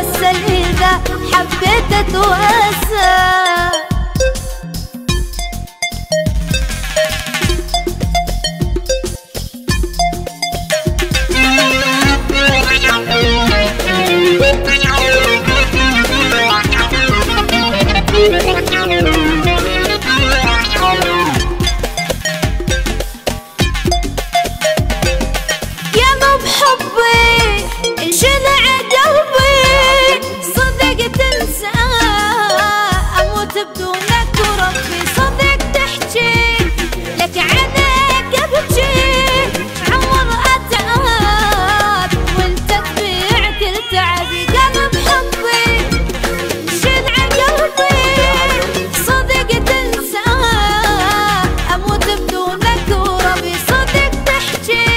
اتوسل اذا حبيت اتوسل. بدونك وربي صدق تحكي لك عنك ابكي عمر اتعب وانت تبيع كل تعبي. قلب حبي شيل عن قلبي صدق تنسى اموت بدونك وربي صدق تحكي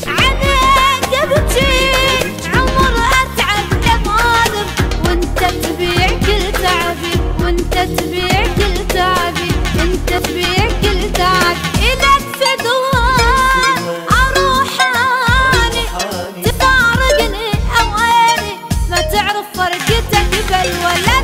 عنك ابكي عمر اتعب لمالك وانت تبيع كل تعبي وانت تبيع كل تعبي انت تبيع كل تعبي. الك فدوان اروح اني تفارقني اواني ما تعرف فرقتك بل ولا